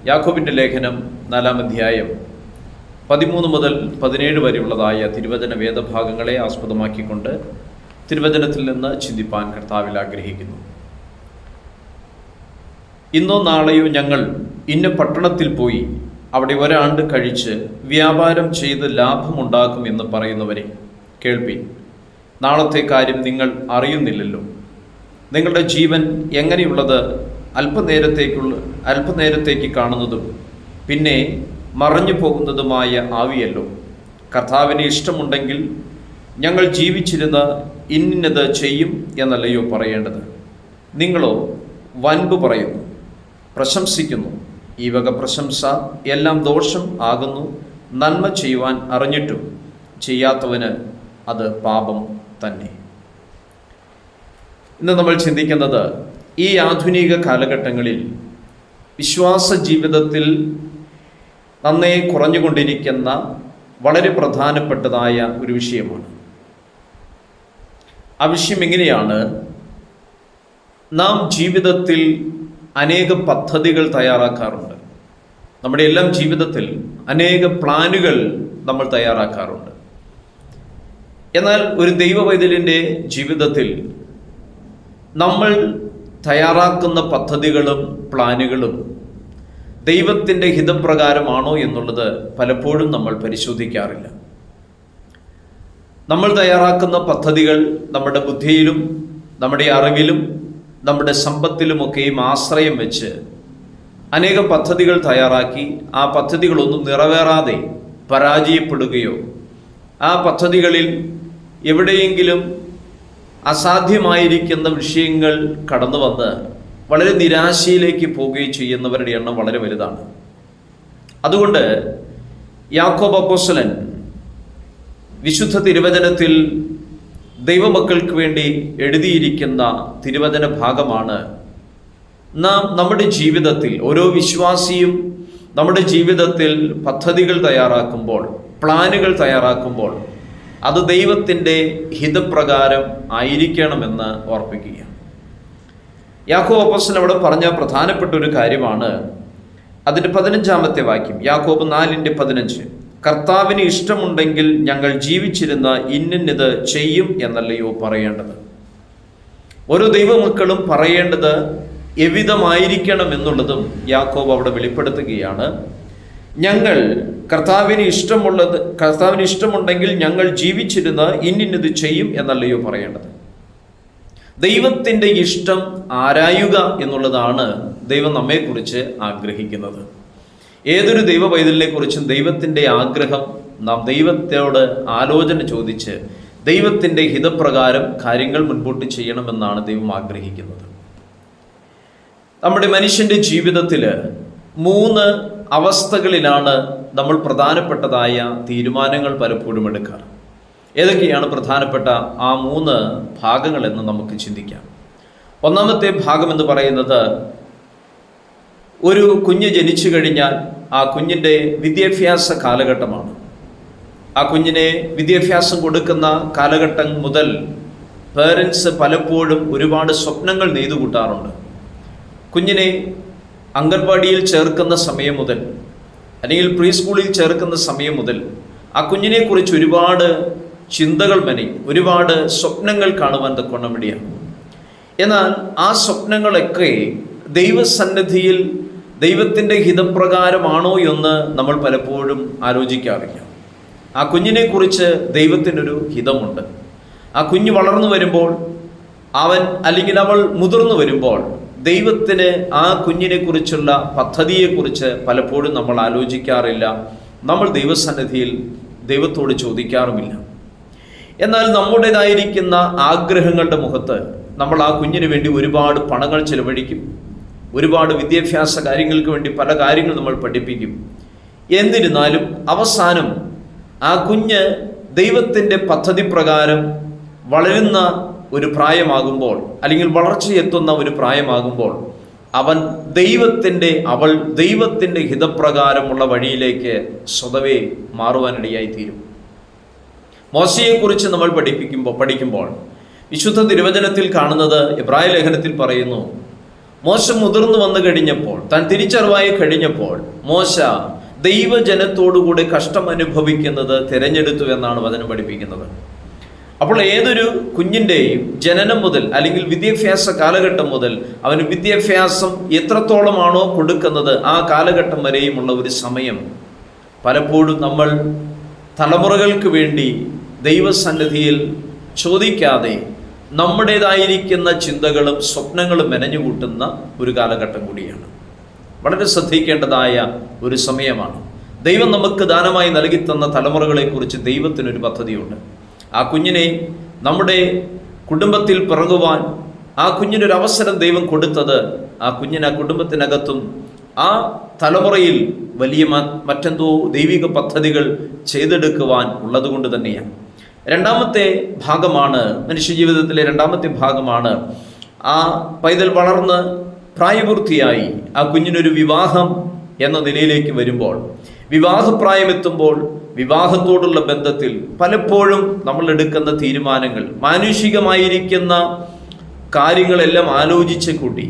യാക്കോബിൻ്റെ ലേഖനം 4-ാം അധ്യായം 13 മുതൽ 17 വരെയുള്ളതായ തിരുവചന വേദഭാഗങ്ങളെ ആസ്പദമാക്കിക്കൊണ്ട് തിരുവചനത്തിൽ നിന്ന് ചിന്തിപ്പാൻ കർത്താവിൽ ആഗ്രഹിക്കുന്നു. ഇന്നോ നാളെയോ ഞങ്ങൾ ഇന്ന പട്ടണത്തിൽ പോയി അവിടെ ഒരാണ്ട് കഴിച്ച് വ്യാപാരം ചെയ്ത് ലാഭമുണ്ടാക്കും എന്ന് പറയുന്നവരെ കേൾപ്പിൻ. നാളത്തെ കാര്യം നിങ്ങൾ അറിയുന്നില്ലല്ലോ. നിങ്ങളുടെ ജീവൻ എങ്ങനെയുള്ളത് അല്പനേരത്തേക്ക് കാണുന്നതും പിന്നെ മറഞ്ഞു പോകുന്നതുമായ ആവിയല്ലോ. കർത്താവിന് ഇഷ്ടമുണ്ടെങ്കിൽ ഞങ്ങൾ ജീവിച്ചിരുന്ന് ഇന്നത് ചെയ്യും എന്നല്ലയോ പറയേണ്ടത്. നിങ്ങളോ വൻപ് പറയുന്നു, പ്രശംസിക്കുന്നു. ഈ വക പ്രശംസ എല്ലാം ദോഷം ആകുന്നു. നന്മ ചെയ്യുവാൻ അറിഞ്ഞിട്ടും ചെയ്യാത്തവന് അത് പാപം തന്നെ. ഇന്ന് നമ്മൾ ചിന്തിക്കുന്നത് ഈ ആധുനിക കാലഘട്ടങ്ങളിൽ വിശ്വാസ ജീവിതത്തിൽ നന്നേ കുറഞ്ഞുകൊണ്ടിരിക്കുന്ന വളരെ പ്രധാനപ്പെട്ടതായ ഒരു വിഷയമാണ്. ആ വിഷയം എങ്ങനെയാണ്? നാം ജീവിതത്തിൽ അനേക പദ്ധതികൾ തയ്യാറാക്കാറുണ്ട്. നമ്മുടെ എല്ലാം ജീവിതത്തിൽ അനേക പ്ലാനുകൾ നമ്മൾ തയ്യാറാക്കാറുണ്ട്. എന്നാൽ ഒരു ദൈവവൈതലിൻ്റെ ജീവിതത്തിൽ നമ്മൾ തയ്യാറാക്കുന്ന പദ്ധതികളും പ്ലാനുകളും ദൈവത്തിൻ്റെ ഹിതപ്രകാരമാണോ എന്നുള്ളത് പലപ്പോഴും നമ്മൾ പരിശോധിക്കാറില്ല. നമ്മൾ തയ്യാറാക്കുന്ന പദ്ധതികൾ നമ്മുടെ ബുദ്ധിയിലും നമ്മുടെ അറിവിലും നമ്മുടെ സമ്പത്തിലുമൊക്കെയും ആശ്രയം വെച്ച് അനേക പദ്ധതികൾ തയ്യാറാക്കി ആ പദ്ധതികളൊന്നും നിറവേറാതെ പരാജയപ്പെടുകയോ ആ പദ്ധതികളിൽ എവിടെയെങ്കിലും അസാധ്യമായിരിക്കുന്ന വിഷയങ്ങൾ കടന്നു വന്ന് വളരെ നിരാശയിലേക്ക് പോവുകയും ചെയ്യുന്നവരുടെ എണ്ണം വളരെ വലുതാണ്. അതുകൊണ്ട് യാക്കോബ് അപ്പോസ്തലൻ വിശുദ്ധ തിരുവചനത്തിൽ ദൈവമക്കൾക്ക് വേണ്ടി എഴുതിയിരിക്കുന്ന തിരുവചന ഭാഗമാണ് നാം നമ്മുടെ ജീവിതത്തിൽ ഓരോ വിശ്വാസിയും നമ്മുടെ ജീവിതത്തിൽ പദ്ധതികൾ തയ്യാറാക്കുമ്പോൾ, പ്ലാനുകൾ തയ്യാറാക്കുമ്പോൾ അത് ദൈവത്തിൻ്റെ ഹിതപ്രകാരം ആയിരിക്കണമെന്ന് ഓർപ്പിക്കുക. യാക്കോബ് അപ്പോസ്തലൻ അവിടെ പറഞ്ഞ പ്രധാനപ്പെട്ട ഒരു കാര്യമാണ് അതിൻ്റെ 15-ാമത്തെ വാക്യം. യാക്കോബ് 4:15. കർത്താവിന് ഇഷ്ടമുണ്ടെങ്കിൽ ഞങ്ങൾ ജീവിച്ചിരുന്ന ഇന്നത് ചെയ്യും എന്നല്ലയോ പറയേണ്ടത്. ഓരോ ദൈവമക്കളും പറയേണ്ടത് എവിധമായിരിക്കണം എന്നുള്ളതും യാക്കോബ് അവിടെ വെളിപ്പെടുത്തുകയാണ്. ഞങ്ങൾ കർത്താവിന് ഇഷ്ടമുണ്ടെങ്കിൽ ഞങ്ങൾ ജീവിച്ചിരുന്ന് ഇന്നത് ചെയ്യും എന്നല്ലയോ പറയേണ്ടത്. ദൈവത്തിൻ്റെ ഇഷ്ടം ആരായുക എന്നുള്ളതാണ് ദൈവം നമ്മെക്കുറിച്ച് ആഗ്രഹിക്കുന്നത്. ഏതൊരു ദൈവവൈതലിനെ കുറിച്ചും ദൈവത്തിൻ്റെ ആഗ്രഹം നാം ദൈവത്തോട് ആലോചന ചോദിച്ച് ദൈവത്തിൻ്റെ ഹിതപ്രകാരം കാര്യങ്ങൾ മുൻപോട്ട് ചെയ്യണമെന്നാണ് ദൈവം ആഗ്രഹിക്കുന്നത്. നമ്മുടെ മനുഷ്യൻ്റെ ജീവിതത്തിൽ 3 അവസ്ഥകളിലാണ് നമ്മൾ പ്രധാനപ്പെട്ടതായ തീരുമാനങ്ങൾ പലപ്പോഴും എടുക്കാറ്. ഏതൊക്കെയാണ് പ്രധാനപ്പെട്ട ആ 3 ഭാഗങ്ങളെന്ന് നമുക്ക് ചിന്തിക്കാം. ഒന്നാമത്തെ ഭാഗം എന്ന് പറയുന്നത്, ഒരു കുഞ്ഞ് ജനിച്ചു കഴിഞ്ഞാൽ ആ കുഞ്ഞിൻ്റെ വിദ്യാഭ്യാസ കാലഘട്ടമാണ്. ആ കുഞ്ഞിനെ വിദ്യാഭ്യാസം കൊടുക്കുന്ന കാലഘട്ടം മുതൽ പേരൻസ് പലപ്പോഴും ഒരുപാട് സ്വപ്നങ്ങൾ നെയ്തു കൂട്ടാറുണ്ട്. കുഞ്ഞിനെ അംഗൻവാടിയിൽ ചേർക്കുന്ന സമയം മുതൽ അല്ലെങ്കിൽ പ്രീ സ്കൂളിൽ ചേർക്കുന്ന സമയം മുതൽ ആ കുഞ്ഞിനെക്കുറിച്ച് ഒരുപാട് ചിന്തകൾ ഒരുപാട് സ്വപ്നങ്ങൾ കാണുവാൻ തക്കവണ്ണം ഇടയാണ്. എന്നാൽ ആ സ്വപ്നങ്ങളൊക്കെ ദൈവസന്നിധിയിൽ ദൈവത്തിൻ്റെ ഹിതപ്രകാരമാണോ എന്ന് നമ്മൾ പലപ്പോഴും ആലോചിക്കാറില്ല. ആ കുഞ്ഞിനെക്കുറിച്ച് ദൈവത്തിനൊരു ഹിതമുണ്ട്. ആ കുഞ്ഞ് വളർന്നു വരുമ്പോൾ അവൻ അല്ലെങ്കിൽ അവൾ മുതിർന്നു വരുമ്പോൾ ദൈവത്തിന് ആ കുഞ്ഞിനെക്കുറിച്ചുള്ള പദ്ധതിയെക്കുറിച്ച് പലപ്പോഴും നമ്മൾ ആലോചിക്കാറില്ല. നമ്മൾ ദൈവസന്നിധിയിൽ ദൈവത്തോട് ചോദിക്കാറുമില്ല. എന്നാൽ നമ്മുടേതായിരിക്കുന്ന ആഗ്രഹങ്ങളുടെ മുഖത്ത് നമ്മൾ ആ കുഞ്ഞിന് വേണ്ടി ഒരുപാട് പണങ്ങൾ ചെലവഴിക്കും, ഒരുപാട് വിദ്യാഭ്യാസ കാര്യങ്ങൾക്ക് വേണ്ടി പല കാര്യങ്ങൾ നമ്മൾ പഠിപ്പിക്കും. എന്നിരുന്നാലും അവസാനം ആ കുഞ്ഞ് ദൈവത്തിൻ്റെ പദ്ധതി പ്രകാരം വളരുന്ന ഒരു പ്രായമാകുമ്പോൾ അല്ലെങ്കിൽ വളർച്ചയെത്തുന്ന ഒരു പ്രായമാകുമ്പോൾ അവൾ ദൈവത്തിൻ്റെ ഹിതപ്രകാരമുള്ള വഴിയിലേക്ക് സ്വതവേ മാറുവാനിടയായിത്തീരും. മോശയെക്കുറിച്ച് നമ്മൾ പഠിക്കുമ്പോൾ വിശുദ്ധ തിരുവചനത്തിൽ കാണുന്നത്, എബ്രായ ലേഖനത്തിൽ പറയുന്നു, മോശ മുതിർന്നു വന്നു കഴിഞ്ഞപ്പോൾ, താൻ തിരിച്ചറിവായി കഴിഞ്ഞപ്പോൾ, മോശ ദൈവജനത്തോടുകൂടെ കഷ്ടം അനുഭവിക്കുന്നത് തിരഞ്ഞെടുത്തു എന്നാണ് വചനം പഠിപ്പിക്കുന്നത്. അപ്പോൾ ഏതൊരു കുഞ്ഞിൻ്റെയും ജനനം മുതൽ അല്ലെങ്കിൽ വിദ്യാഭ്യാസ കാലഘട്ടം മുതൽ അവന് വിദ്യാഭ്യാസം എത്രത്തോളമാണോ കൊടുക്കുന്നത് ആ കാലഘട്ടം വരെയുമുള്ള ഒരു സമയം പലപ്പോഴും നമ്മൾ തലമുറകൾക്ക് വേണ്ടി ദൈവസന്നിധിയിൽ ചോദിക്കാതെ നമ്മുടേതായിരിക്കുന്ന ചിന്തകളും സ്വപ്നങ്ങളും മെനഞ്ഞുകൂട്ടുന്ന ഒരു കാലഘട്ടം കൂടിയാണ്. വളരെ ശ്രദ്ധിക്കേണ്ടതായ ഒരു സമയമാണ്. ദൈവം നമുക്ക് ദാനമായി നൽകിത്തന്ന തലമുറകളെക്കുറിച്ച് ദൈവത്തിനൊരു പദ്ധതിയുണ്ട്. ആ കുഞ്ഞിനെ നമ്മുടെ കുടുംബത്തിൽ പിറങ്ങുവാൻ ആ കുഞ്ഞിനൊരവസരം ദൈവം കൊടുത്തത് ആ കുഞ്ഞിന് ആ കുടുംബത്തിനകത്തും ആ തലമുറയിൽ വലിയ മറ്റെന്തോ ദൈവിക പദ്ധതികൾ ചെയ്തെടുക്കുവാൻ ഉള്ളതുകൊണ്ട് തന്നെയാണ്. രണ്ടാമത്തെ ഭാഗമാണ്, മനുഷ്യജീവിതത്തിലെ രണ്ടാമത്തെ ഭാഗമാണ്, ആ പൈതൽ വളർന്ന് പ്രായപൂർത്തിയായി ആ കുഞ്ഞിനൊരു വിവാഹം എന്ന നിലയിലേക്ക് വരുമ്പോൾ, വിവാഹപ്രായമെത്തുമ്പോൾ വിവാഹത്തോടുള്ള ബന്ധത്തിൽ പലപ്പോഴും നമ്മൾ എടുക്കുന്ന തീരുമാനങ്ങൾ മാനുഷികമായിരിക്കുന്ന കാര്യങ്ങളെല്ലാം ആലോചിച്ച് കൂട്ടി,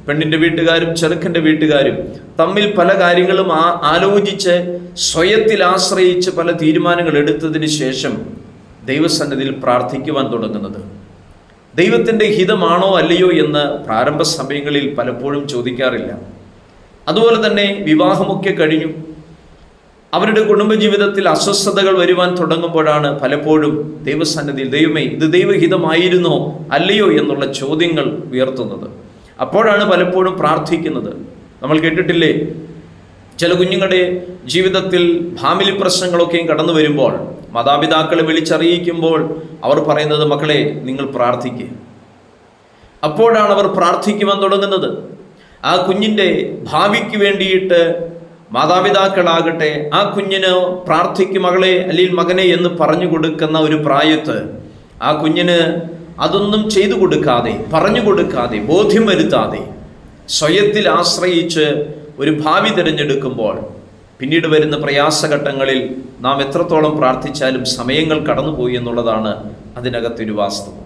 പെണ്ണിൻ്റെ വീട്ടുകാരും ചെറുക്കൻ്റെ വീട്ടുകാരും തമ്മിൽ പല കാര്യങ്ങളും ആലോചിച്ച് സ്വയത്തിൽ ആശ്രയിച്ച് പല തീരുമാനങ്ങൾ എടുത്തതിന് ശേഷം ദൈവസന്നിധിയിൽ പ്രാർത്ഥിക്കുവാൻ തുടങ്ങുന്നത്. ദൈവത്തിൻ്റെ ഹിതമാണോ അല്ലയോ എന്ന് പ്രാരംഭ സമയങ്ങളിൽ പലപ്പോഴും ചോദിക്കാറില്ല. അതുപോലെ തന്നെ വിവാഹമൊക്കെ കഴിഞ്ഞു അവരുടെ കുടുംബജീവിതത്തിൽ അസ്വസ്ഥതകൾ വരുവാൻ തുടങ്ങുമ്പോഴാണ് പലപ്പോഴും ദൈവസന്നിധിയിൽ ദൈവമേ ഇത് ദൈവഹിതമായിരുന്നോ അല്ലയോ എന്നുള്ള ചോദ്യങ്ങൾ ഉയർത്തുന്നത്. അപ്പോഴാണ് പലപ്പോഴും പ്രാർത്ഥിക്കുന്നത്. നമ്മൾ കേട്ടിട്ടില്ലേ, ചില കുഞ്ഞുങ്ങളുടെ ജീവിതത്തിൽ ഫാമിലി പ്രശ്നങ്ങളൊക്കെയും കടന്നു വരുമ്പോൾ മാതാപിതാക്കളെ വിളിച്ചറിയിക്കുമ്പോൾ അവർ പറയുന്നത്, മക്കളെ നിങ്ങൾ പ്രാർത്ഥിക്കുക. അപ്പോഴാണ് അവർ പ്രാർത്ഥിക്കുവാൻ തുടങ്ങുന്നത്. ആ കുഞ്ഞിൻ്റെ ഭാവിക്ക് വേണ്ടിയിട്ട് മാതാപിതാക്കളാകട്ടെ ആ കുഞ്ഞിന് പ്രാർത്ഥിക്കും മകളെ അല്ലെങ്കിൽ മകനെ എന്ന് പറഞ്ഞു കൊടുക്കുന്ന ഒരു പ്രായത്ത് ആ കുഞ്ഞിന് അതൊന്നും ചെയ്തു കൊടുക്കാതെ, പറഞ്ഞു കൊടുക്കാതെ, ബോധ്യം വരുത്താതെ സ്വയത്തിൽ ആശ്രയിച്ച് ഒരു ഭാവി തിരഞ്ഞെടുക്കുമ്പോൾ പിന്നീട് വരുന്ന പ്രയാസഘട്ടങ്ങളിൽ നാം എത്രത്തോളം പ്രാർത്ഥിച്ചാലും സമയങ്ങൾ കടന്നുപോയി എന്നുള്ളതാണ് അതിനകത്തൊരു വാസ്തവം.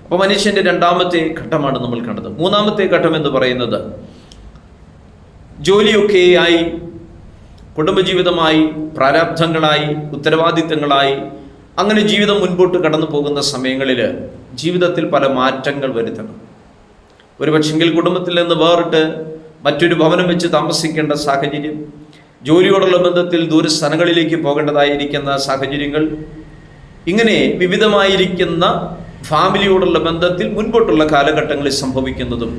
അപ്പോൾ മനുഷ്യൻ്റെ രണ്ടാമത്തെ ഘട്ടമാണ് നമ്മൾ കണ്ടത്. മൂന്നാമത്തെ ഘട്ടം എന്ന് പറയുന്നത് ജോലിയൊക്കെയായി, കുടുംബജീവിതമായി, പ്രാരാബ്ധങ്ങളായി, ഉത്തരവാദിത്തങ്ങളായി അങ്ങനെ ജീവിതം മുൻപോട്ട് കടന്നു പോകുന്ന സമയങ്ങളിൽ ജീവിതത്തിൽ പല മാറ്റങ്ങൾ വരുത്തണം. ഒരു പക്ഷെങ്കിൽ കുടുംബത്തിൽ നിന്ന് വേറിട്ട് മറ്റൊരു ഭവനം വെച്ച് താമസിക്കേണ്ട സാഹചര്യം, ജോലിയോടുള്ള ബന്ധത്തിൽ ദൂരസ്ഥലങ്ങളിലേക്ക് പോകേണ്ടതായിരിക്കുന്ന സാഹചര്യങ്ങൾ, ഇങ്ങനെ വിവിധമായിരിക്കുന്ന ഫാമിലിയോടുള്ള ബന്ധത്തിൽ മുൻപോട്ടുള്ള കാലഘട്ടങ്ങളിൽ സംഭവിക്കുന്നതും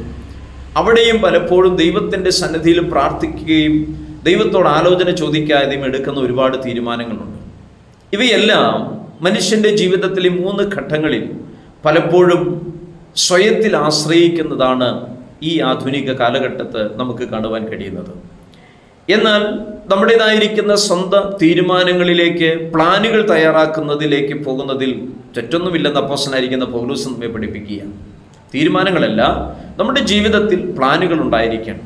അവിടെയും പലപ്പോഴും ദൈവത്തിൻ്റെ സന്നിധിയിൽ പ്രാർത്ഥിക്കുകയും ദൈവത്തോട് ആലോചന ചോദിക്കാതെയും എടുക്കുന്ന ഒരുപാട് തീരുമാനങ്ങളുണ്ട്. ഇവയെല്ലാം മനുഷ്യൻ്റെ ജീവിതത്തിലെ 3 ഘട്ടങ്ങളിൽ പലപ്പോഴും സ്വയത്തിൽ ആശ്രയിക്കുന്നതാണ് ഈ ആധുനിക കാലഘട്ടത്ത് നമുക്ക് കാണുവാൻ കഴിയുന്നത്. എന്നാൽ നമ്മുടേതായിരിക്കുന്ന സ്വന്തം തീരുമാനങ്ങളിലേക്ക്, പ്ലാനുകൾ തയ്യാറാക്കുന്നതിലേക്ക് പോകുന്നതിൽ തെറ്റൊന്നുമില്ലെന്ന് അപ്പോസ്തലനായിരിക്കുന്ന പൗലോസ് നമ്മെ പഠിപ്പിക്കുക. തീരുമാനങ്ങളല്ല, നമ്മുടെ ജീവിതത്തിൽ പ്ലാനുകൾ ഉണ്ടായിരിക്കണം.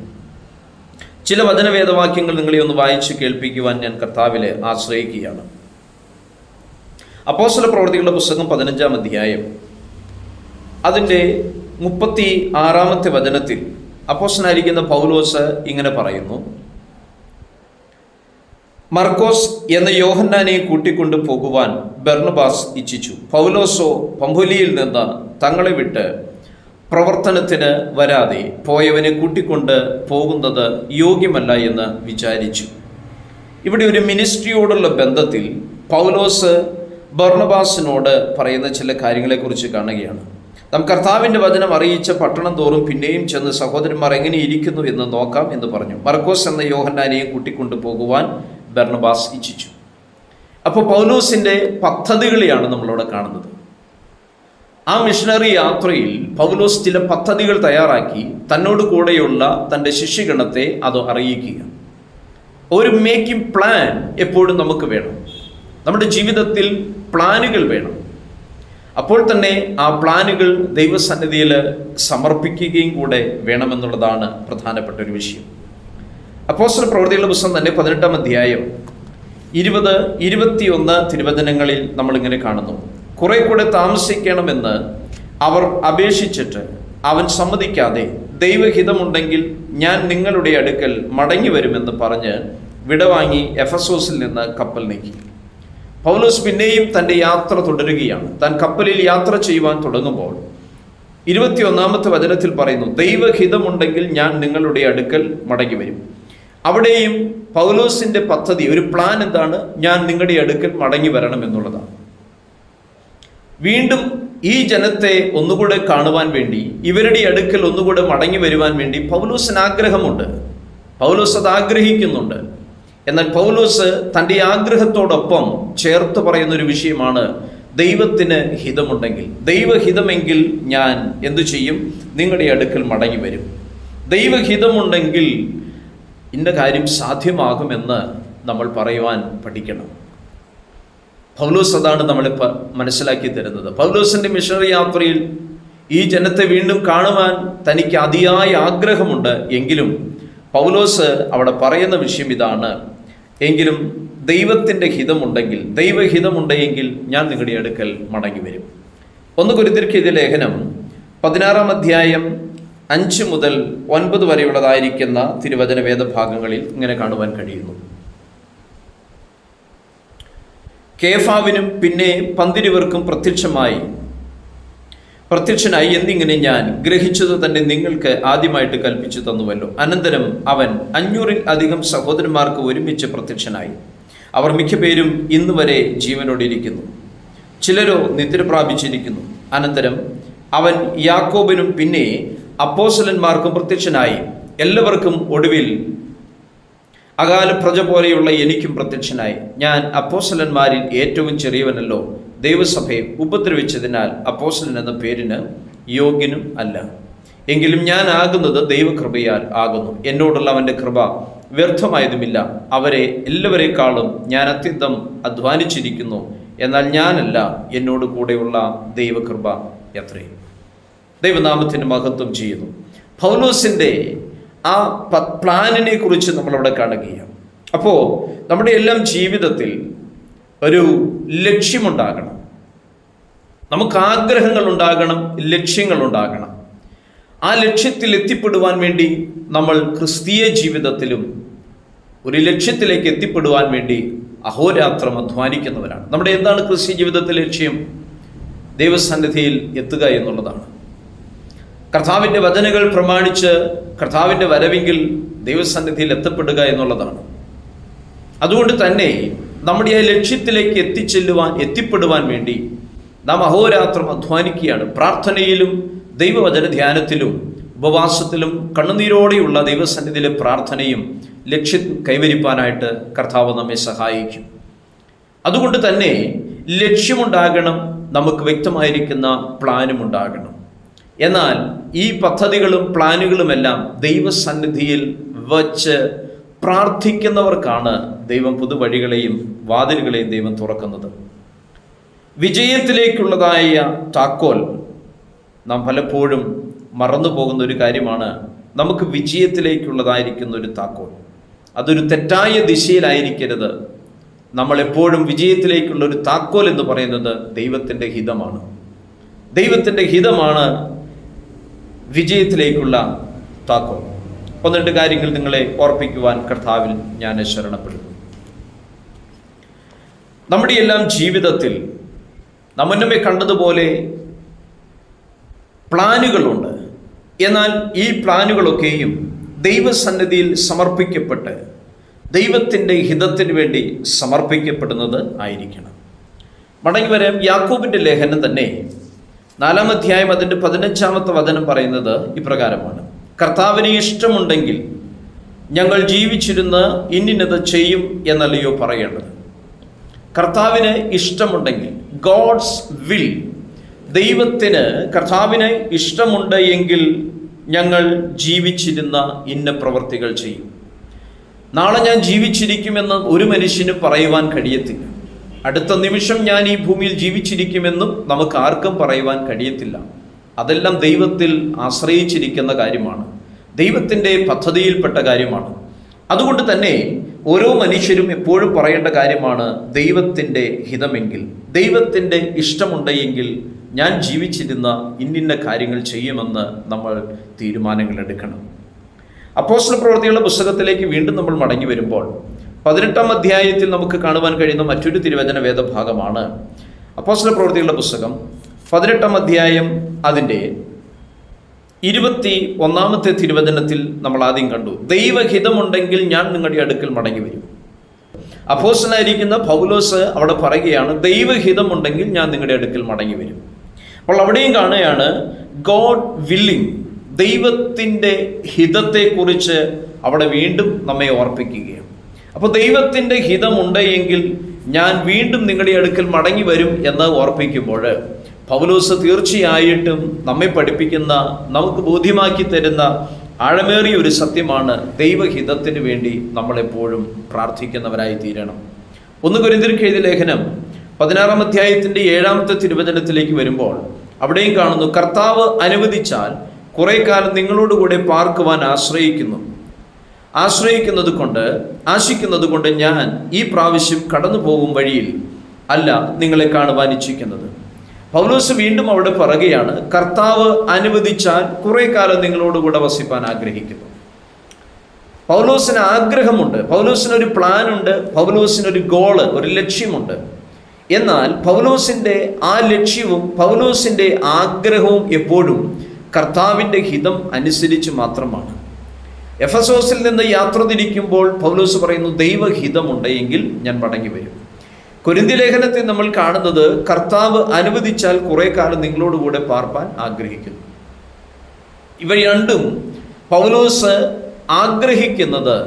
ചില വചനവേദവാക്യങ്ങൾ നിങ്ങളെ ഒന്ന് വായിച്ച് കേൾപ്പിക്കുവാൻ ഞാൻ കർത്താവിൽ ആശ്രയിക്കുകയാണ്. അപ്പോസ്തല പ്രവൃത്തികളുടെ പുസ്തകം 15-ാം അധ്യായം അതിൻ്റെ 36-ാമത്തെ വചനത്തിൽ അപ്പോസ്തലനായിരിക്കുന്ന പൗലോസ് ഇങ്ങനെ പറയുന്നു: മർക്കോസ് എന്ന യോഹന്നാനെ കൂട്ടിക്കൊണ്ടു പോകുവാൻ ബർന്നബാസ് ഇച്ഛിച്ചു. പൗലോസോ പംഫുലിയിൽ നിന്ന് തങ്ങളെ വിട്ട് പ്രവർത്തനത്തിന് വരാതെ പോയവനെ കൂട്ടിക്കൊണ്ട് പോകുന്നത് യോഗ്യമല്ല എന്ന് വിചാരിച്ചു. ഇവിടെ ഒരു മിനിസ്ട്രിയോടുള്ള ബന്ധത്തിൽ പൗലോസ് ബർന്നബാസിനോട് പറയുന്ന ചില കാര്യങ്ങളെക്കുറിച്ച് കാണുകയാണ്. നാം കർത്താവിൻ്റെ വചനം അറിയിച്ച പട്ടണം തോറും പിന്നെയും ചെന്ന് സഹോദരന്മാർ എങ്ങനെ ഇരിക്കുന്നു എന്ന് നോക്കാം എന്ന് പറഞ്ഞു. മർക്കോസ് എന്ന യോഹന്നാനെയും കൂട്ടിക്കൊണ്ടു പോകുവാൻ ബർന്നബാസ് ഇച്ഛിച്ചു. അപ്പോൾ പൗലോസിൻ്റെ പദ്ധതികളെയാണ് നമ്മളിവിടെ കാണുന്നത്. ആ മിഷണറി യാത്രയിൽ പൗലോസ് ചില പദ്ധതികൾ തയ്യാറാക്കി തന്നോട് കൂടെയുള്ള തൻ്റെ ശിഷ്യഗണത്തെ അത് അറിയിക്കുക. ഒരു മേക്കിംഗ് പ്ലാൻ എപ്പോഴും നമുക്ക് വേണം. നമ്മുടെ ജീവിതത്തിൽ പ്ലാനുകൾ വേണം. അപ്പോൾ തന്നെ ആ പ്ലാനുകൾ ദൈവസന്നിധിയിൽ സമർപ്പിക്കുകയും കൂടെ വേണമെന്നുള്ളതാണ് പ്രധാനപ്പെട്ട ഒരു വിഷയം. അപ്പോസ്തല പ്രവൃത്തികളുടെ പുസ്തകം തന്നെ 18-ാം അധ്യായം 20-21 തിരുവചനങ്ങളിൽ നമ്മളിങ്ങനെ കാണുന്നു: കുറെ കൂടെ താമസിക്കണമെന്ന് അവർ അപേക്ഷിച്ചിട്ട് അവൻ സമ്മതിക്കാതെ ദൈവഹിതമുണ്ടെങ്കിൽ ഞാൻ നിങ്ങളുടെ അടുക്കൽ മടങ്ങി വരുമെന്ന് പറഞ്ഞ് വിടവാങ്ങി എഫെസോസിൽ നിന്ന് കപ്പൽ നീക്കി. പൗലോസ് പിന്നെയും തൻ്റെ യാത്ര തുടരുകയാണ്. താൻ കപ്പലിൽ യാത്ര ചെയ്യുവാൻ തുടങ്ങുമ്പോൾ 21-ാമത്തെ വചനത്തിൽ പറയുന്നു, ദൈവഹിതമുണ്ടെങ്കിൽ ഞാൻ നിങ്ങളുടെ അടുക്കൽ മടങ്ങി വരും. അവിടെയും പൗലോസിന്റെ പദ്ധതി, ഒരു പ്ലാൻ എന്താണ്? ഞാൻ നിങ്ങളുടെ അടുക്കൽ മടങ്ങി വരണം എന്നുള്ളതാണ്. വീണ്ടും ഈ ജനത്തെ ഒന്നുകൂടെ കാണുവാൻ വേണ്ടി, ഇവരുടെ അടുക്കൽ ഒന്നുകൂടെ മടങ്ങി വരുവാൻ വേണ്ടി പൗലോസിന് ആഗ്രഹമുണ്ട്. പൗലോസ് അത് ആഗ്രഹിക്കുന്നുണ്ട്. എന്നാൽ പൗലോസ് തൻ്റെ ആഗ്രഹത്തോടൊപ്പം ചേർത്ത് പറയുന്നൊരു വിഷയമാണ്, ദൈവത്തിന് ഹിതമുണ്ടെങ്കിൽ, ദൈവഹിതമെങ്കിൽ ഞാൻ എന്തു ചെയ്യും? നിങ്ങളുടെ അടുക്കൽ മടങ്ങി വരും. ദൈവഹിതമുണ്ടെങ്കിൽ ഇന്ന കാര്യം സാധ്യമാകുമെന്ന് നമ്മൾ പറയുവാൻ പഠിക്കണം. പൗലോസ് അതാണ് നമ്മളെ മനസ്സിലാക്കി തരുന്നത്. പൗലോസിന്റെ മിഷണറി യാത്രയിൽ ഈ ജനത്തെ വീണ്ടും കാണുവാൻ തനിക്ക് അതിയായ ആഗ്രഹമുണ്ട്. എങ്കിലും പൗലോസ് അവിടെ പറയുന്ന വിഷയം ഇതാണ്, എങ്കിലും ദൈവത്തിൻ്റെ ഹിതമുണ്ടെങ്കിൽ, ദൈവഹിതമുണ്ടെങ്കിൽ ഞാൻ നിങ്ങളുടെ അടുക്കൽ മടങ്ങി വരും. 1 കൊരിന്ത്യർക്കെഴുതിയ ലേഖനം 16-ാം അധ്യായം 5 മുതൽ 9 വരെയുള്ളതായിരിക്കുന്ന തിരുവചന വേദഭാഗങ്ങളിൽ ഇങ്ങനെ കാണുവാൻ കഴിയുന്നു. കേഫാവിനും പിന്നെ 12 പ്രത്യക്ഷനായി എന്നിങ്ങനെ ഞാൻ ഗ്രഹിച്ചത് തന്നെ നിങ്ങൾക്ക് ആദ്യമായിട്ട് കൽപ്പിച്ചു തന്നുവല്ലോ. അനന്തരം അവൻ 500-ൽ അധികം സഹോദരന്മാർക്ക് ഒരുമിച്ച് പ്രത്യക്ഷനായി. അവർ മിക്കപേരും ഇന്ന് വരെ ജീവനോടിരിക്കുന്നു, ചിലരോ നിദ്ര പ്രാപിച്ചിരിക്കുന്നു. അനന്തരം അവൻ യാക്കോബിനും പിന്നെ അപ്പോസ്തലന്മാർക്കും പ്രത്യക്ഷനായി. എല്ലാവർക്കും ഒടുവിൽ അകാല പ്രജ പോലെയുള്ള എനിക്കും പ്രത്യക്ഷനായി. ഞാൻ അപ്പോസ്തലന്മാരിൽ ഏറ്റവും ചെറിയവനല്ലോ, ദൈവസഭയെ ഉപദ്രവിച്ചതിനാൽ അപ്പോസ്തലൻ എന്ന പേരിന് യോഗ്യനും അല്ല. എങ്കിലും ഞാൻ ആകുന്നത് ദൈവകൃപയാൽ ആകുന്നു. എന്നോടുള്ള അവൻ്റെ കൃപ വ്യർത്ഥമായതുമില്ല. അവരെ എല്ലാവരെക്കാളും ഞാൻ അത്യന്തം അധ്വാനിച്ചിരിക്കുന്നു. എന്നാൽ ഞാനല്ല, എന്നോട് കൂടെയുള്ള ദൈവകൃപ എത്രയും. ദൈവനാമത്തിന് മഹത്വം ചെയ്യുന്നു. പൗലോസിൻ്റെ ആ പ്ലാനിനെ കുറിച്ച് നമ്മളവിടെ കാണുകയാണ്. അപ്പോൾ നമ്മുടെ എല്ലാം ജീവിതത്തിൽ ഒരു ലക്ഷ്യമുണ്ടാകണം. നമുക്ക് ആഗ്രഹങ്ങൾ ഉണ്ടാകണം, ലക്ഷ്യങ്ങൾ ഉണ്ടാകണം. ആ ലക്ഷ്യത്തിൽ എത്തിപ്പെടുവാൻ വേണ്ടി നമ്മൾ ക്രിസ്തീയ ജീവിതത്തിലും ഒരു ലക്ഷ്യത്തിലേക്ക് എത്തിപ്പെടുവാൻ വേണ്ടി അഹോരാത്രം അധ്വാനിക്കുന്നവരാണ്. നമ്മുടെ എന്താണ് ക്രിസ്തീയ ജീവിതത്തിലെ ലക്ഷ്യം? ദൈവസന്നിധിയിൽ എത്തുക എന്നുള്ളതാണ്. കർത്താവിൻ്റെ വചനങ്ങൾ പ്രമാണിച്ച് കർത്താവിൻ്റെ വരവെങ്കിൽ ദൈവസന്നിധിയിൽ എത്തപ്പെടുക എന്നുള്ളതാണ്. അതുകൊണ്ട് തന്നെ നമ്മുടെ ആ ലക്ഷ്യത്തിലേക്ക് എത്തിപ്പെടുവാൻ വേണ്ടി നാം അഹോരാത്രം അധ്വാനിക്കുകയാണ്. പ്രാർത്ഥനയിലും ദൈവവചന ധ്യാനത്തിലും ഉപവാസത്തിലും കണ്ണുനീരോടെയുള്ള ദൈവസന്നിധിയിലെ പ്രാർത്ഥനയും ലക്ഷ്യം കൈവരിപ്പാനായിട്ട് കർത്താവ് നമ്മെ സഹായിക്കും. അതുകൊണ്ട് തന്നെ ലക്ഷ്യമുണ്ടാകണം, നമുക്ക് വ്യക്തമായിരിക്കുന്ന പ്ലാനും ഉണ്ടാകണം. എന്നാൽ ഈ പദ്ധതികളും പ്ലാനുകളുമെല്ലാം ദൈവസന്നിധിയിൽ വച്ച് പ്രാർത്ഥിക്കുന്നവർക്കാണ് ദൈവം പുതുവഴികളെയും വാതിലുകളെയും ദൈവം തുറക്കുന്നത്. വിജയത്തിലേക്കുള്ളതായ താക്കോൽ നാം പലപ്പോഴും മറന്നു പോകുന്ന ഒരു കാര്യമാണ്. നമുക്ക് വിജയത്തിലേക്കുള്ളതായിരിക്കുന്ന ഒരു താക്കോൽ, അതൊരു തെറ്റായ ദിശയിലായിരിക്കരുത്. നമ്മളെപ്പോഴും വിജയത്തിലേക്കുള്ള ഒരു താക്കോൽ എന്ന് പറയുന്നത് ദൈവത്തിൻ്റെ ഹിതമാണ്. ദൈവത്തിൻ്റെ ഹിതമാണ് വിജയത്തിലേക്കുള്ള താക്കോൽ. 1-2 കാര്യങ്ങൾ നിങ്ങളെ ഓർപ്പിക്കുവാൻ കർത്താവിൽ ഞാൻ ശരണപ്പെടുന്നു. നമ്മുടെ എല്ലാം ജീവിതത്തിൽ നാം മുന്നമേ കണ്ടതുപോലെ പ്ലാനുകളുണ്ട്. എന്നാൽ ഈ പ്ലാനുകളൊക്കെയും ദൈവസന്നിധിയിൽ സമർപ്പിക്കപ്പെട്ട് ദൈവത്തിൻ്റെ ഹിതത്തിന് വേണ്ടി സമർപ്പിക്കപ്പെടുന്നത് ആയിരിക്കണം. മടങ്ങി വരാം. യാക്കോബിൻ്റെ ലേഖനം തന്നെ 4-ാം അധ്യായം അതിൻ്റെ 15-ാമത്തെ വചനം പറയുന്നത് ഇപ്രകാരമാണ്: കർത്താവിന് ഇഷ്ടമുണ്ടെങ്കിൽ ഞങ്ങൾ ജീവിച്ചിരുന്ന് ഇന്നത് ചെയ്യും എന്നല്ലയോ പറയേണ്ടത്. കർത്താവിന് ഇഷ്ടമുണ്ടെങ്കിൽ, ഗോഡ്സ് വിൽ, ദൈവത്തിന് കർത്താവിന് ഇഷ്ടമുണ്ട് എങ്കിൽ ഞങ്ങൾ ജീവിച്ചിരുന്ന ഇന്ന പ്രവൃത്തികൾ ചെയ്യും. നാളെ ഞാൻ ജീവിച്ചിരിക്കുമെന്ന് ഒരു മനുഷ്യന് പറയുവാൻ കഴിയത്തില്ല. അടുത്ത നിമിഷം ഞാൻ ഈ ഭൂമിയിൽ ജീവിച്ചിരിക്കുമെന്നും നമുക്ക് ആർക്കും പറയുവാൻ കഴിയത്തില്ല. അതെല്ലാം ദൈവത്തിൽ ആശ്രയിച്ചിരിക്കുന്ന കാര്യമാണ്, ദൈവത്തിൻ്റെ പദ്ധതിയിൽപ്പെട്ട കാര്യമാണ്. അതുകൊണ്ട് തന്നെ ഓരോ മനുഷ്യരും എപ്പോഴും പറയേണ്ട കാര്യമാണ്, ദൈവത്തിൻ്റെ ഹിതമെങ്കിൽ, ദൈവത്തിൻ്റെ ഇഷ്ടമുണ്ടെങ്കിൽ ഞാൻ ജീവിച്ചിരുന്ന ഇന്നിന്ന കാര്യങ്ങൾ ചെയ്യുമെന്ന് നമ്മൾ തീരുമാനങ്ങൾ എടുക്കണം. അപ്പോസ്തല പ്രവൃത്തികളുടെ പുസ്തകത്തിലേക്ക് വീണ്ടും നമ്മൾ മടങ്ങി വരുമ്പോൾ 18-ാം അധ്യായത്തിൽ നമുക്ക് കാണുവാൻ കഴിയുന്ന മറ്റൊരു തിരുവചന വേദഭാഗമാണ് അപ്പോസ്തല പ്രവൃത്തികളുടെ പുസ്തകം 18-ാം അധ്യായം അതിൻ്റെ 21-ാമത്തെ തിരുവചനത്തിൽ നമ്മൾ ആദ്യം കണ്ടു, ദൈവഹിതമുണ്ടെങ്കിൽ ഞാൻ നിങ്ങളുടെ അടുക്കൽ മടങ്ങി വരും. അപ്പോസ്തലനായിരിക്കുന്ന പൗലോസ് അവിടെ പറയുകയാണ്, ദൈവഹിതമുണ്ടെങ്കിൽ ഞാൻ നിങ്ങളുടെ അടുക്കൽ മടങ്ങി വരും. അപ്പോൾ അവിടെയും കാണുകയാണ് ഗോഡ് വില്ലിങ്, ദൈവത്തിൻ്റെ ഹിതത്തെക്കുറിച്ച് അവിടെ വീണ്ടും നമ്മെ ഓർപ്പിക്കുകയാണ്. അപ്പോൾ ദൈവത്തിൻ്റെ ഹിതമുണ്ട് എങ്കിൽ ഞാൻ വീണ്ടും നിങ്ങളുടെ അടുക്കൽ മടങ്ങി വരും എന്ന് ഓർപ്പിക്കുമ്പോൾ പൗലോസ് തീർച്ചയായിട്ടും നമ്മെ പഠിപ്പിക്കുന്ന, നമുക്ക് ബോധ്യമാക്കി തരുന്ന ആഴമേറിയ ഒരു സത്യമാണ്, ദൈവഹിതത്തിന് വേണ്ടി നമ്മളെപ്പോഴും പ്രാർത്ഥിക്കുന്നവരായി തീരണം. 1 കൊരിന്ത്യർക്ക് എഴുതിയ ലേഖനം 16-ാം അധ്യായത്തിൻ്റെ 7-ാമത്തെ തിരുവചനത്തിലേക്ക് വരുമ്പോൾ അവിടെയും കാണുന്നു, കർത്താവ് അനുവദിച്ചാൽ കുറെ കാലം നിങ്ങളോടുകൂടെ പാർക്കുവാൻ ആശിക്കുന്നത് കൊണ്ട് ഞാൻ ഈ പ്രാവശ്യം കടന്നു പോകും വഴിയിൽ അല്ല നിങ്ങളെ കാണുവാൻ ഇച്ഛിക്കുന്നത്. പൗലോസ് വീണ്ടും അവിടെ പറയുകയാണ്, കർത്താവ് അനുവദിച്ചാൽ കുറെ കാലം നിങ്ങളോടുകൂടെ വസിപ്പാൻ ആഗ്രഹിക്കുന്നു. പൗലോസിന് ആഗ്രഹമുണ്ട്, പൗലോസിനൊരു പ്ലാനുണ്ട്, പൗലോസിനൊരു ഗോള്, ഒരു ലക്ഷ്യമുണ്ട്. എന്നാൽ പൗലോസിൻ്റെ ആ ലക്ഷ്യവും പൗലോസിൻ്റെ ആഗ്രഹവും എപ്പോഴും കർത്താവിൻ്റെ ഹിതം അനുസരിച്ച് മാത്രമാണ്. എഫെസോസിൽ നിന്ന് യാത്ര തിരിക്കുമ്പോൾ പൗലോസ് പറയുന്നു, ദൈവഹിതമുണ്ട് എങ്കിൽ ഞാൻ മടങ്ങി വരും. കൊരിന്ത്യ ലേഖനത്തിൽ നമ്മൾ കാണുന്നത്, കർത്താവ് അനുവദിച്ചാൽ കുറെ കാലം നിങ്ങളോടുകൂടെ പാർപ്പാൻ ആഗ്രഹിക്കുന്നു. ഇവ രണ്ടും പൗലോസ് ആഗ്രഹിക്കുന്നത്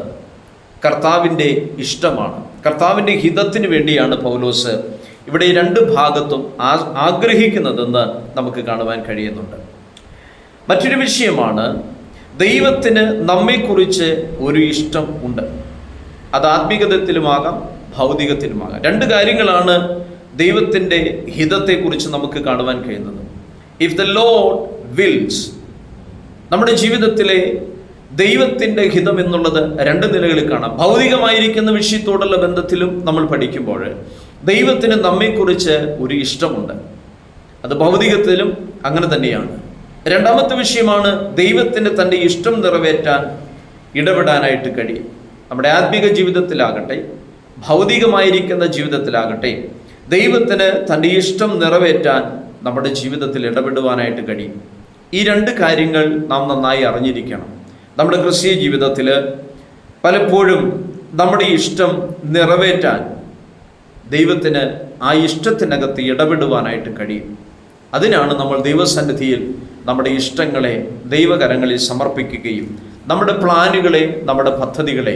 കർത്താവിൻ്റെ ഇഷ്ടമാണ്, കർത്താവിൻ്റെ ഹിതത്തിന് വേണ്ടിയാണ് പൗലോസ് ഇവിടെ 2 ഭാഗത്തും ആഗ്രഹിക്കുന്നതെന്ന് നമുക്ക് കാണുവാൻ കഴിയുന്നുണ്ട്. മറ്റൊരു വിഷയമാണ്, ദൈവത്തിന് നമ്മെക്കുറിച്ച് ഒരു ഇഷ്ടം ഉണ്ട്. അത് ആത്മീകതത്തിലുമാകാം ഭൗതികത്തിലുമാകാം. 2 കാര്യങ്ങളാണ് ദൈവത്തിൻ്റെ ഹിതത്തെക്കുറിച്ച് നമുക്ക് കാണുവാൻ കഴിയുന്നത്. ഇഫ് ദ ലോർഡ് വിൽസ്, നമ്മുടെ ജീവിതത്തിലെ ദൈവത്തിൻ്റെ ഹിതം എന്നുള്ളത് 2 നിലകളിൽ കാണാം. ഭൗതികമായിരിക്കുന്ന വിഷയത്തോടുള്ള ബന്ധത്തിലും നമ്മൾ പഠിക്കുമ്പോൾ ദൈവത്തിന് നമ്മെക്കുറിച്ച് ഒരു ഇഷ്ടമുണ്ട്, അത് ഭൗതികത്തിലും അങ്ങനെ തന്നെയാണ്. 2-ാമത്തെ വിഷയമാണ്, ദൈവത്തിന് തൻ്റെ ഇഷ്ടം നിറവേറ്റാൻ ഇടപെടാനായിട്ട് കഴിയും. നമ്മുടെ ആത്മീക ജീവിതത്തിലാകട്ടെ ഭൗതികമായിരിക്കുന്ന ജീവിതത്തിലാകട്ടെ ദൈവത്തിന് തൻ്റെ ഇഷ്ടം നിറവേറ്റാൻ നമ്മുടെ ജീവിതത്തിൽ ഇടപെടുവാനായിട്ട് കഴിയും. ഈ 2 കാര്യങ്ങൾ നാം നന്നായി അറിഞ്ഞിരിക്കണം. നമ്മുടെ ക്രിസ്തീയ ജീവിതത്തിൽ പലപ്പോഴും നമ്മുടെ ഇഷ്ടം നിറവേറ്റാൻ ദൈവത്തിന് ആ ഇഷ്ടത്തിനകത്ത് ഇടപെടുവാനായിട്ട് കഴിയും. അതിനാണ് നമ്മൾ ദൈവസന്നിധിയിൽ നമ്മുടെ ഇഷ്ടങ്ങളെ ദൈവകരങ്ങളിൽ സമർപ്പിക്കുകയും നമ്മുടെ പ്ലാനുകളെ, നമ്മുടെ പദ്ധതികളെ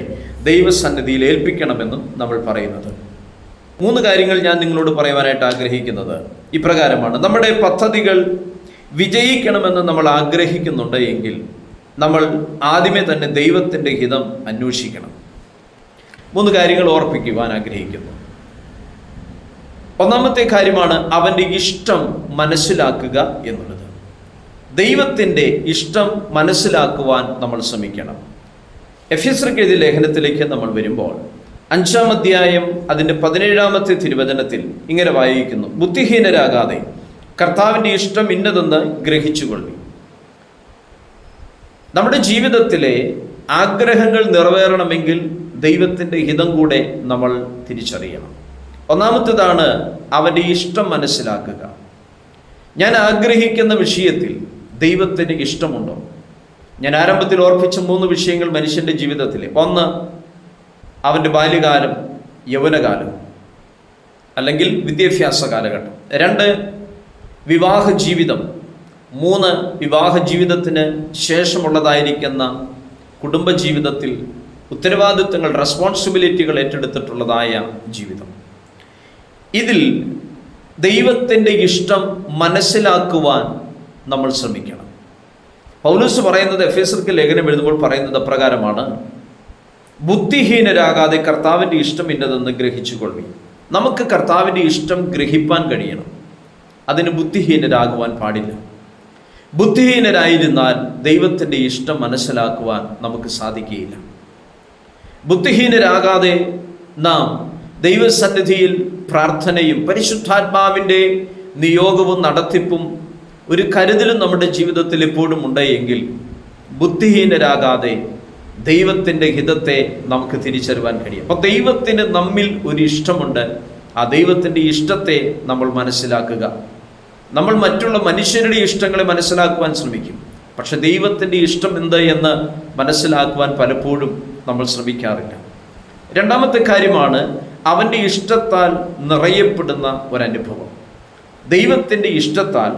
ദൈവസന്നിധിയിൽ ഏൽപ്പിക്കണമെന്നും നമ്മൾ പറയുന്നത്. 3 കാര്യങ്ങൾ ഞാൻ നിങ്ങളോട് പറയുവാനായിട്ട് ആഗ്രഹിക്കുന്നത് ഇപ്രകാരമാണ്. നമ്മുടെ പദ്ധതികൾ വിജയിക്കണമെന്ന് നമ്മൾ ആഗ്രഹിക്കുന്നുണ്ട് എങ്കിൽ നമ്മൾ ആദ്യമേ തന്നെ ദൈവത്തിൻ്റെ ഹിതം അന്വേഷിക്കണം. 3 കാര്യങ്ങൾ ഓർപ്പിക്കുവാൻ ആഗ്രഹിക്കുന്നു. 1-ാമത്തെ കാര്യമാണ് അവൻ്റെ ഇഷ്ടം മനസ്സിലാക്കുക എന്നുള്ളത്. ദൈവത്തിൻ്റെ ഇഷ്ടം മനസ്സിലാക്കുവാൻ നമ്മൾ ശ്രമിക്കണം. എഫെസ്യർക്ക് എഴുതിയ ലേഖനത്തിലേക്ക് നമ്മൾ വരുമ്പോൾ 5-ാം അധ്യായം അതിൻ്റെ 17-ാമത്തെ തിരുവചനത്തിൽ ഇങ്ങനെ വായിക്കുന്നു, ബുദ്ധിഹീനരാകാതെ കർത്താവിൻ്റെ ഇഷ്ടം ഇന്നതെന്ന് ഗ്രഹിച്ചുകൊള്ളി. നമ്മുടെ ജീവിതത്തിലെ ആഗ്രഹങ്ങൾ നിറവേറണമെങ്കിൽ ദൈവത്തിൻ്റെ ഹിതം കൂടെ നമ്മൾ തിരിച്ചറിയണം. 1-ാമത്തേതാണ് അവൻ്റെ ഇഷ്ടം മനസ്സിലാക്കുക. ഞാൻ ആഗ്രഹിക്കുന്ന വിഷയത്തിൽ ദൈവത്തിന് ഇഷ്ടമുണ്ടോ? ഞാൻ ആരംഭത്തിൽ ഓർപ്പിച്ച 3 വിഷയങ്ങൾ മനുഷ്യൻ്റെ ജീവിതത്തിൽ. 1, അവൻ്റെ ബാല്യകാലം, യൗവനകാലം അല്ലെങ്കിൽ വിദ്യാഭ്യാസ കാലഘട്ടം. 2, വിവാഹ ജീവിതം. 3, വിവാഹ ജീവിതത്തിന് ശേഷമുള്ളതായിരിക്കുന്ന കുടുംബജീവിതത്തിൽ ഉത്തരവാദിത്വങ്ങൾ, റെസ്പോൺസിബിലിറ്റികൾ ഏറ്റെടുത്തിട്ടുള്ളതായ ജീവിതം. ഇതിൽ ദൈവത്തിൻ്റെ ഇഷ്ടം മനസ്സിലാക്കുവാൻ നമ്മൾ ശ്രമിക്കണം. പൗലോസ് പറയുന്നത്, എഫെസ്യർക്ക് ലേഖനം എഴുതുമ്പോൾ പറയുന്നത് അപ്രകാരമാണ്, ബുദ്ധിഹീനരാകാതെ കർത്താവിൻ്റെ ഇഷ്ടം ഇന്നതെന്ന് ഗ്രഹിച്ചുകൊള്ളി. നമുക്ക് കർത്താവിൻ്റെ ഇഷ്ടം ഗ്രഹിപ്പാൻ കഴിയണം, അതിന് ബുദ്ധിഹീനരാകുവാൻ പാടില്ല. ബുദ്ധിഹീനരായിരുന്നാൽ ദൈവത്തിൻ്റെ ഇഷ്ടം മനസ്സിലാക്കുവാൻ നമുക്ക് സാധിക്കുകയില്ല. ബുദ്ധിഹീനരാകാതെ നാം ദൈവസന്നിധിയിൽ പ്രാർത്ഥനയും പരിശുദ്ധാത്മാവിൻ്റെ നിയോഗവും നടത്തിപ്പും ഒരു കരുതലും നമ്മുടെ ജീവിതത്തിൽ എപ്പോഴും ഉണ്ടെങ്കിൽ ബുദ്ധിഹീനരാകാതെ ദൈവത്തിൻ്റെ ഹിതത്തെ നമുക്ക് തിരിച്ചറിയാൻ കഴിയും. അപ്പോൾ ദൈവത്തിന് നമ്മിൽ ഒരു ഇഷ്ടമുണ്ട്. ആ ദൈവത്തിൻ്റെ ഇഷ്ടത്തെ നമ്മൾ മനസ്സിലാക്കുക. നമ്മൾ മറ്റുള്ള മനുഷ്യരുടെ ഇഷ്ടങ്ങളെ മനസ്സിലാക്കുവാൻ ശ്രമിക്കും, പക്ഷെ ദൈവത്തിൻ്റെ ഇഷ്ടം എന്ത് എന്ന് മനസ്സിലാക്കുവാൻ പലപ്പോഴും നമ്മൾ ശ്രമിക്കാറില്ല. രണ്ടാമത്തെ കാര്യമാണ് അവൻ്റെ ഇഷ്ടത്താൽ നിറയപ്പെടുന്ന ഒരനുഭവം. ദൈവത്തിൻ്റെ ഇഷ്ടത്താൽ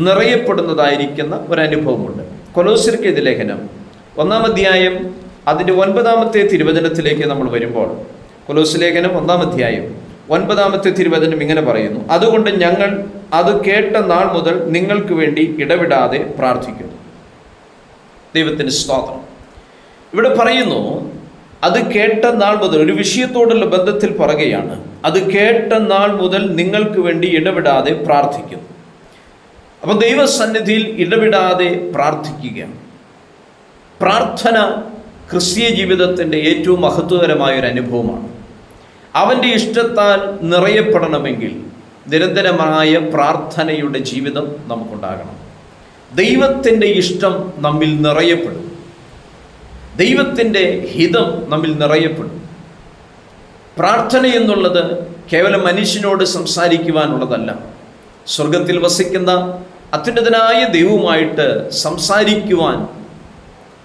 നിറയപ്പെടുന്നതായിരിക്കുന്ന ഒരനുഭവമുണ്ട്. കൊലോസ്യർക്കെഴുതിയ ലേഖനം 1-ാം അധ്യായം അതിൻ്റെ 9-ാമത്തെ തിരുവചനത്തിലേക്ക് നമ്മൾ വരുമ്പോൾ, കൊലോസ്യ ലേഖനം 1-ാം അധ്യായം 9-ാമത്തെ തിരുവചനം ഇങ്ങനെ പറയുന്നു: അതുകൊണ്ട് ഞങ്ങൾ അത് കേട്ട നാൾ മുതൽ നിങ്ങൾക്ക് വേണ്ടി ഇടവിടാതെ പ്രാർത്ഥിക്കുന്നു. ദൈവത്തിന് സ്തോത്രം. ഇവിടെ പറയുന്നു, അത് കേട്ട നാൾ മുതൽ, ഒരു വിഷയത്തോടുള്ള ബന്ധത്തിൽ പറയുകയാണ്. അത് കേട്ട നാൾ മുതൽ നിങ്ങൾക്ക് വേണ്ടി ഇടവിടാതെ പ്രാർത്ഥിക്കുന്നു. അപ്പോൾ ദൈവസന്നിധിയിൽ ഇടവിടാതെ പ്രാർത്ഥിക്കുകയാണ്. പ്രാർത്ഥന ക്രിസ്തീയ ജീവിതത്തിൻ്റെ ഏറ്റവും മഹത്വകരമായൊരു അനുഭവമാണ്. അവൻ്റെ ഇഷ്ടത്താൽ നിറയപ്പെടണമെങ്കിൽ നിരന്തരമായ പ്രാർത്ഥനയുടെ ജീവിതം നമുക്കുണ്ടാകണം. ദൈവത്തിൻ്റെ ഇഷ്ടം നമ്മിൽ നിറയപ്പെടും. ദൈവത്തിൻ്റെ ഹിതം നമ്മിൽ നിറയപ്പെടും. പ്രാർത്ഥന എന്നുള്ളത് കേവലം മനുഷ്യനോട് സംസാരിക്കുവാനുള്ളതല്ല. സ്വർഗത്തിൽ വസിക്കുന്ന അത്യുന്നതനായ ദൈവവുമായിട്ട് സംസാരിക്കുവാൻ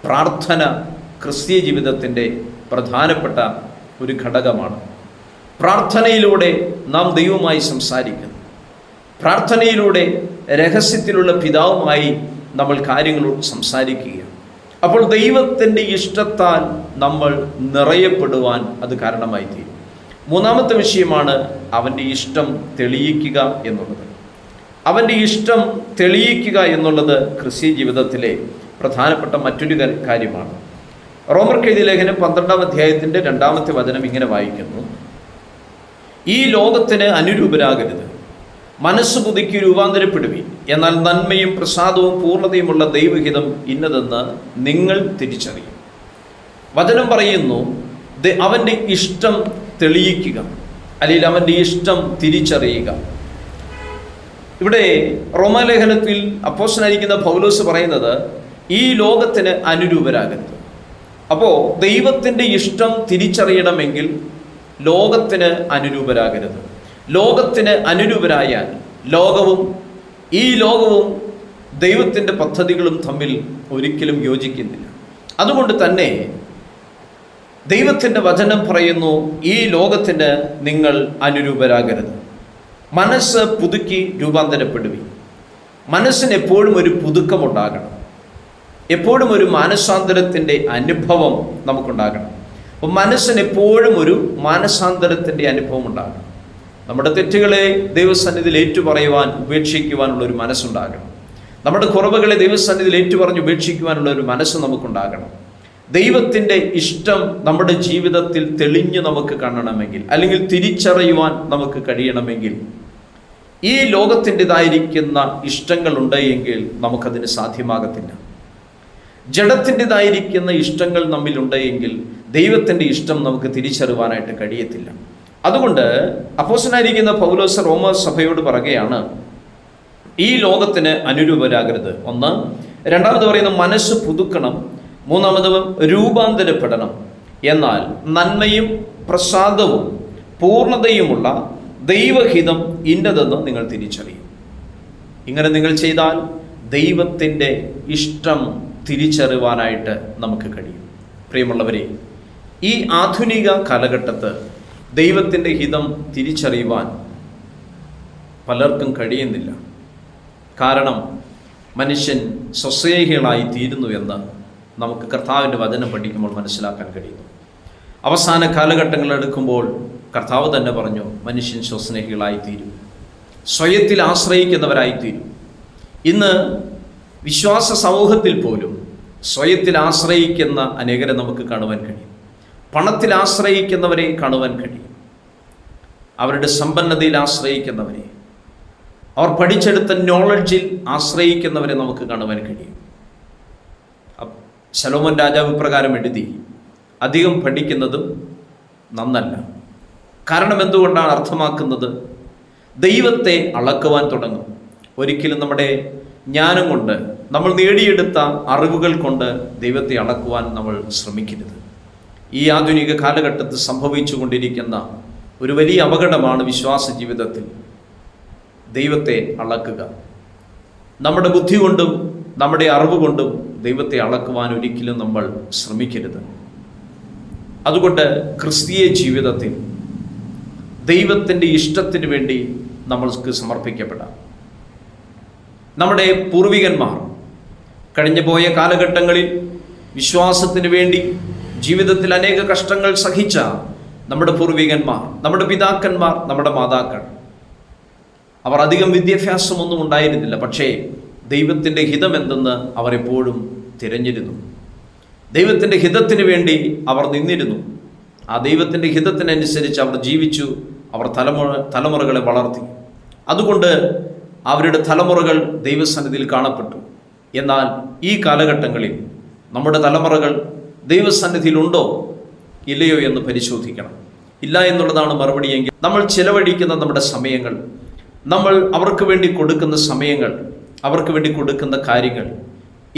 പ്രാർത്ഥന ക്രിസ്തീയ ജീവിതത്തിൻ്റെ പ്രധാനപ്പെട്ട ഒരു ഘടകമാണ്. പ്രാർത്ഥനയിലൂടെ നാം ദൈവവുമായി സംസാരിക്കുന്നു. പ്രാർത്ഥനയിലൂടെ രഹസ്യത്തിലുള്ള പിതാവുമായി നമ്മൾ കാര്യങ്ങളോട് സംസാരിക്കുകയാണ്. അപ്പോൾ ദൈവത്തിൻ്റെ ഇഷ്ടത്താൽ നമ്മൾ നിറയപ്പെടുവാൻ അത് കാരണമായി തീരും. മൂന്നാമത്തെ വിഷയമാണ് അവൻ്റെ ഇഷ്ടം തെളിയിക്കുക എന്നുള്ളത്. അവൻ്റെ ഇഷ്ടം തെളിയിക്കുക എന്നുള്ളത് ക്രിസ്തീയ ജീവിതത്തിലെ പ്രധാനപ്പെട്ട മറ്റൊരു കാര്യമാണ്. റോമർക്കെഴുതിയ ലേഖനം 12-ാം അധ്യായത്തിൻ്റെ 2-ാമത്തെ വചനം ഇങ്ങനെ വായിക്കുന്നു: ഈ ലോകത്തിന് അനുരൂപരാകരുത്, മനസ്സ് പുതുക്കി രൂപാന്തരപ്പെടുവീൻ, എന്നാൽ നന്മയും പ്രസാദവും പൂർണ്ണതയുമുള്ള ദൈവഹിതം ഇന്നതെന്ന് നിങ്ങൾ തിരിച്ചറിയും. വചനം പറയുന്നു, അവൻ്റെ ഇഷ്ടം തെളിയിക്കുക, അല്ലെങ്കിൽ അവൻ്റെ ഇഷ്ടം തിരിച്ചറിയുക. ഇവിടെ റോമാലേഖനത്തിൽ അപ്പോസ്തലനായിരിക്കുന്ന പൗലോസ് പറയുന്നത്, ഈ ലോകത്തിന് അനുരൂപരാകരുത്. അപ്പോൾ ദൈവത്തിൻ്റെ ഇഷ്ടം തിരിച്ചറിയണമെങ്കിൽ ലോകത്തിന് അനുരൂപരാകരുത്. ലോകത്തിന് അനുരൂപരായാൽ ഈ ലോകവും ദൈവത്തിൻ്റെ പദ്ധതികളും തമ്മിൽ ഒരിക്കലും യോജിക്കുന്നില്ല. അതുകൊണ്ട് തന്നെ ദൈവത്തിൻ്റെ വചനം പറയുന്നു, ഈ ലോകത്തിന് നിങ്ങൾ അനുരൂപരാകരുത്, മനസ്സ് പുതുക്കി രൂപാന്തരപ്പെടുവീൻ. മനസ്സിന് എപ്പോഴും ഒരു പുതുക്കമുണ്ടാകണം, എപ്പോഴും ഒരു മാനസാന്തരത്തിൻ്റെ അനുഭവം നമുക്കുണ്ടാകണം. അപ്പോൾ മനസ്സിന് എപ്പോഴും ഒരു മാനസാന്തരത്തിൻ്റെ അനുഭവം ഉണ്ടാകണം. നമ്മുടെ തെറ്റുകളെ ദൈവസന്നിധിയിൽ ഏറ്റുപറയുവാൻ ഉപേക്ഷിക്കുവാനുള്ളൊരു മനസ്സുണ്ടാകണം. നമ്മുടെ കുറവുകളെ ദൈവസന്നിധിയിൽ ഏറ്റുപറഞ്ഞ് ഉപേക്ഷിക്കുവാനുള്ള ഒരു മനസ്സ് നമുക്കുണ്ടാകണം. ദൈവത്തിൻ്റെ ഇഷ്ടം നമ്മുടെ ജീവിതത്തിൽ തെളിഞ്ഞ് നമുക്ക് കാണണമെങ്കിൽ, അല്ലെങ്കിൽ തിരിച്ചറിയുവാൻ നമുക്ക് കഴിയണമെങ്കിൽ, ഈ ലോകത്തിൻ്റെതായിരിക്കുന്ന ഇഷ്ടങ്ങളുണ്ട് എങ്കിൽ നമുക്കതിന് സാധ്യമാകത്തില്ല. ജഡത്തിൻ്റെതായിരിക്കുന്ന ഇഷ്ടങ്ങൾ നമ്മിലുണ്ട് എങ്കിൽ ദൈവത്തിൻ്റെ ഇഷ്ടം നമുക്ക് തിരിച്ചറിയുവാനായിട്ട് കഴിയത്തില്ല. അതുകൊണ്ട് അപ്പോസ്തലനായിരിക്കുന്ന പൗലോസ് റോമ സഭയോട് പറയുകയാണ്, ഈ ലോകത്തിന് അനുരൂപരാകരുത്. ഒന്ന്. രണ്ടാമത് പറയുന്നു, മനസ്സ് പുതുക്കണം. മൂന്നാമത് രൂപാന്തരപ്പെടണം. എന്നാൽ നന്മയും പ്രസാദവും പൂർണ്ണതയുമുള്ള ദൈവഹിതം ഇന്നതെന്ന് നിങ്ങൾ തിരിച്ചറിയും. ഇങ്ങനെ നിങ്ങൾ ചെയ്താൽ ദൈവത്തിൻ്റെ ഇഷ്ടം തിരിച്ചറിയുവാനായിട്ട് നമുക്ക് കഴിയും. പ്രിയമുള്ളവരെ, ഈ ആധുനിക കാലഘട്ടത്ത് ദൈവത്തിൻ്റെ ഹിതം തിരിച്ചറിയുവാൻ പലർക്കും കഴിയുന്നില്ല. കാരണം മനുഷ്യൻ സ്വസ്നേഹികളായി തീരുന്നു എന്ന് നമുക്ക് കർത്താവിൻ്റെ വചനം പഠിക്കുമ്പോൾ മനസ്സിലാക്കാൻ കഴിയുന്നു. അവസാന കാലഘട്ടങ്ങൾ എടുക്കുമ്പോൾ കർത്താവ് തന്നെ പറഞ്ഞു, മനുഷ്യൻ സ്വസ്നേഹികളായി തീരും, സ്വയത്തിൽ ആശ്രയിക്കുന്നവരായിത്തീരും. ഇന്ന് വിശ്വാസ സമൂഹത്തിൽ പോലും സ്വയത്തിൽ ആശ്രയിക്കുന്ന അനേകരെ നമുക്ക് കാണുവാൻ കഴിയും. പണത്തിൽ ആശ്രയിക്കുന്നവരെ കാണുവാൻ കഴിയും. അവരുടെ സമ്പന്നതയിൽ ആശ്രയിക്കുന്നവരെ, അവർ പഠിച്ചെടുത്ത നോളജിൽ ആശ്രയിക്കുന്നവരെ നമുക്ക് കാണുവാൻ കഴിയും. ശലോമോൻ രാജാവ് ഇപ്രകാരം എഴുതി, അധികം പഠിക്കുന്നതും നന്നല്ല. കാരണം എന്തുകൊണ്ടാണ്? അർത്ഥമാക്കുന്നത് ദൈവത്തെ അളക്കുവാൻ തുടങ്ങും. ഒരിക്കലും നമ്മുടെ ജ്ഞാനം കൊണ്ട്, നമ്മൾ നേടിയെടുത്ത അറിവുകൾ കൊണ്ട് ദൈവത്തെ അളക്കുവാൻ നമ്മൾ ശ്രമിക്കരുത്. ഈ ആധുനിക കാലഘട്ടത്തിൽ സംഭവിച്ചു കൊണ്ടിരിക്കുന്ന ഒരു വലിയ അപകടമാണ് വിശ്വാസ ജീവിതത്തിൽ ദൈവത്തെ അളക്കുക. നമ്മുടെ ബുദ്ധി കൊണ്ടും നമ്മുടെ അറിവ് കൊണ്ടും ദൈവത്തെ അളക്കുവാൻ ഒരിക്കലും നമ്മൾ ശ്രമിക്കരുത്. അതുകൊണ്ട് ക്രിസ്തീയ ജീവിതത്തിൽ ദൈവത്തിൻ്റെ ഇഷ്ടത്തിന് വേണ്ടി നമ്മൾക്ക് സമർപ്പിക്കപ്പെടാം. നമ്മുടെ പൂർവികന്മാർ കഴിഞ്ഞു പോയ കാലഘട്ടങ്ങളിൽ വിശ്വാസത്തിന് വേണ്ടി ജീവിതത്തിൽ അനേക കഷ്ടങ്ങൾ സഹിച്ച നമ്മുടെ പൂർവികന്മാർ, നമ്മുടെ പിതാക്കന്മാർ, നമ്മുടെ മാതാക്കൾ, അവർ അധികം വിദ്യാഭ്യാസമൊന്നും ഉണ്ടായിരുന്നില്ല. പക്ഷേ ദൈവത്തിൻ്റെ ഹിതം എന്തെന്ന് അവർ എപ്പോഴും തിരഞ്ഞിരുന്നു. ദൈവത്തിൻ്റെ ഹിതത്തിന് വേണ്ടി അവർ നിന്നിരുന്നു. ആ ദൈവത്തിൻ്റെ ഹിതത്തിനനുസരിച്ച് അവർ ജീവിച്ചു. അവർ തലമുറകളെ വളർത്തി. അതുകൊണ്ട് അവരുടെ തലമുറകൾ ദൈവസന്നിധിയിൽ കാണപ്പെട്ടു. എന്നാൽ ഈ കാലഘട്ടങ്ങളിൽ നമ്മുടെ തലമുറകൾ ദൈവസന്നിധിയിലുണ്ടോ ഇല്ലയോ എന്ന് പരിശോധിക്കണം. ഇല്ല എന്നുള്ളതാണ് മറുപടിയെങ്കിൽ നമ്മൾ ചിലവഴിക്കുന്ന നമ്മുടെ സമയങ്ങൾ, നമ്മൾ അവർക്ക് വേണ്ടി കൊടുക്കുന്ന സമയങ്ങൾ, അവർക്ക് വേണ്ടി കൊടുക്കുന്ന കാര്യങ്ങൾ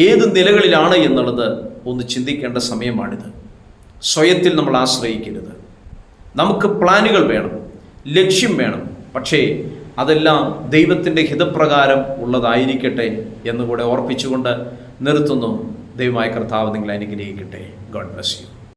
ഏത് നിലകളിലാണ് എന്നുള്ളത് ഒന്ന് ചിന്തിക്കേണ്ട സമയമാണിത്. സ്വയത്തിൽ നമ്മൾ ആശ്രയിക്കരുത്. നമുക്ക് പ്ലാനുകൾ വേണം, ലക്ഷ്യം വേണം. പക്ഷേ അതെല്ലാം ദൈവത്തിൻ്റെ ഹിതപ്രകാരം ഉള്ളതായിരിക്കട്ടെ എന്നുകൂടെ ഓർപ്പിച്ചുകൊണ്ട് നിർത്തുന്നു. ദൈവമായ കർത്താവ് നിങ്ങളെ അനുഗ്രഹിക്കട്ടെ. God bless you.